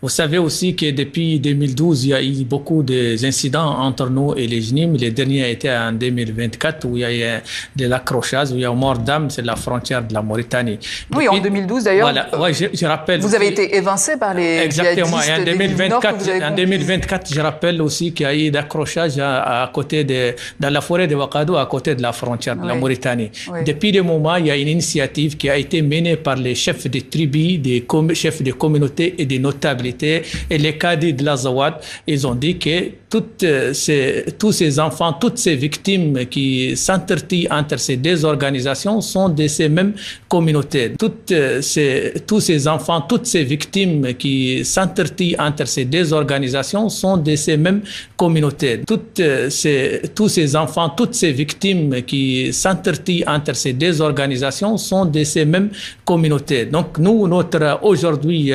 Vous savez aussi que depuis 2012, il y a eu beaucoup d'incidents entre nous et les JNIM. Les derniers étaient en 2024 où il y a eu de l'accrochage, où il y a eu mort d'âme, c'est la frontière de la Mauritanie. Oui, depuis, en 2012 d'ailleurs. Voilà, ouais, je rappelle. Vous avez été évincé par les exactement. Et en 2024, je rappelle aussi qu'il y a eu d'accrochage à côté dans la forêt de Ouagadougou, à côté de la frontière de la Mauritanie. Oui. Depuis le moment, il y a une initiative qui a été menée par les chefs des tribus, des chefs de communautés et des notabilités et les cadres de l'Azawad. Ils ont dit que tous ces enfants, toutes ces victimes qui s'entretuent entre ces deux organisations sont de ces mêmes communautés. Tous ces enfants, toutes ces victimes qui s'entretuent entre ces deux organisations sont de ces mêmes communautés. Tous ces enfants, toutes ces victimes qui s'entretuent entre ces deux organisations sont de ces mêmes communautés. Donc nous, notre aujourd'hui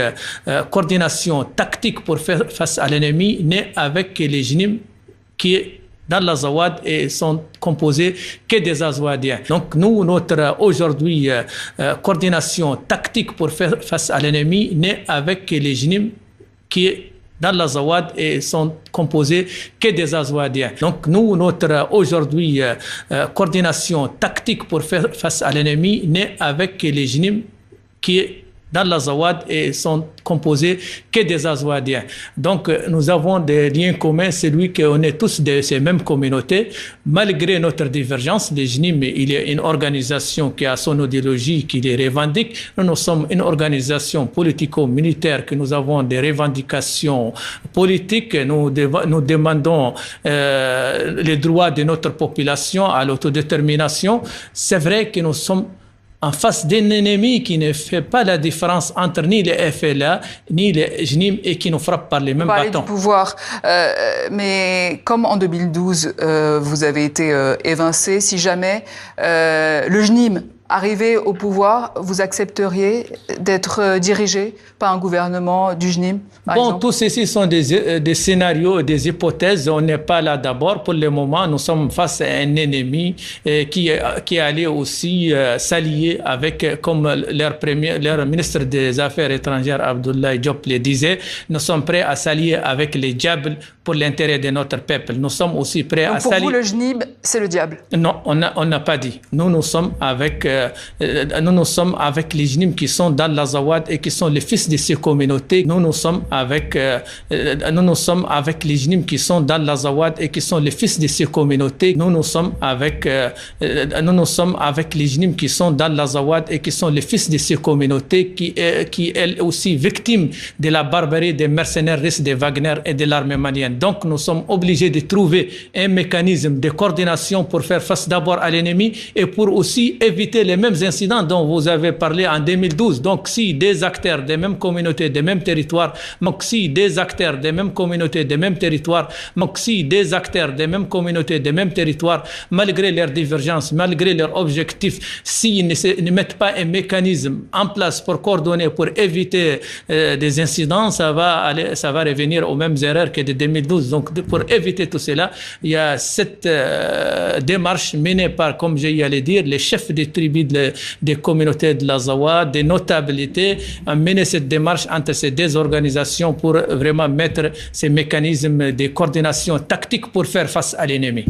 coordination tactique pour faire face à l'ennemi naît avec les JNIM qui est dans l'Azawad et sont composés que des Azawadiens. Donc nous, notre aujourd'hui coordination tactique pour faire face à l'ennemi naît avec les JNIM qui est dans l'Azawad et sont composés que des Azawadiens. Donc nous, notre aujourd'hui coordination tactique pour faire face à l'ennemi naît avec les JNIM qui est dans l'Azawad et sont composés que des Azawadiens. Donc nous avons des liens communs, c'est lui qu'on est tous de ces mêmes communautés. Malgré notre divergence, les JNIM, il y a une organisation qui a son idéologie, qui les revendique. Nous sommes une organisation politico-militaire, que nous avons des revendications politiques. Nous demandons les droits de notre population à l'autodétermination. C'est vrai que nous sommes en face d'un ennemi qui ne fait pas la différence entre ni les FLA ni les JNIM et qui nous frappe par les mêmes bâtons. Du pouvoir, mais comme en 2012, vous avez été évincé, si jamais le JNIM arrivait au pouvoir, vous accepteriez d'être dirigé par un gouvernement du JNIM, par exemple? Tous ceci sont des scénarios, des hypothèses. On n'est pas là d'abord. Pour le moment, nous sommes face à un ennemi qui allait aussi s'allier avec, comme leur ministre des Affaires étrangères, Abdoulaye Diop, le disait, nous sommes prêts à s'allier avec les diables pour l'intérêt de notre peuple. Nous sommes aussi prêts à s'allier. Pour vous, le JNIM, c'est le diable? Non, on n'a pas dit. Nous sommes avec les JNIM qui sont dans l'Azawad et qui sont les fils de ces communautés. Nous sommes avec les JNIM qui sont dans l'Azawad et qui sont les fils de ces communautés. Nous sommes avec les JNIM qui sont dans l'Azawad et qui sont les fils de ces communautés qui elles aussi victimes de la barbarie des mercenaires russes, de Wagner et de l'armée malienne. Donc nous sommes obligés de trouver un mécanisme de coordination pour faire face d'abord à l'ennemi et pour aussi éviter les mêmes incidents dont vous avez parlé en 2012. Donc si des acteurs des mêmes communautés, des mêmes territoires, donc si des acteurs des mêmes communautés, des mêmes territoires, donc si des acteurs des mêmes communautés, des mêmes territoires, malgré leurs divergences, malgré leurs objectifs, s'ils ne mettent pas un mécanisme en place pour coordonner, pour éviter des incidents, ça va revenir aux mêmes erreurs que de 2012. Donc pour éviter tout cela, il y a cette démarche menée par, comme j'allais dire, les chefs des tribus des communautés de l'Azawad, des notabilités, à mener cette démarche entre ces deux organisations pour vraiment mettre ces mécanismes de coordination tactique pour faire face à l'ennemi.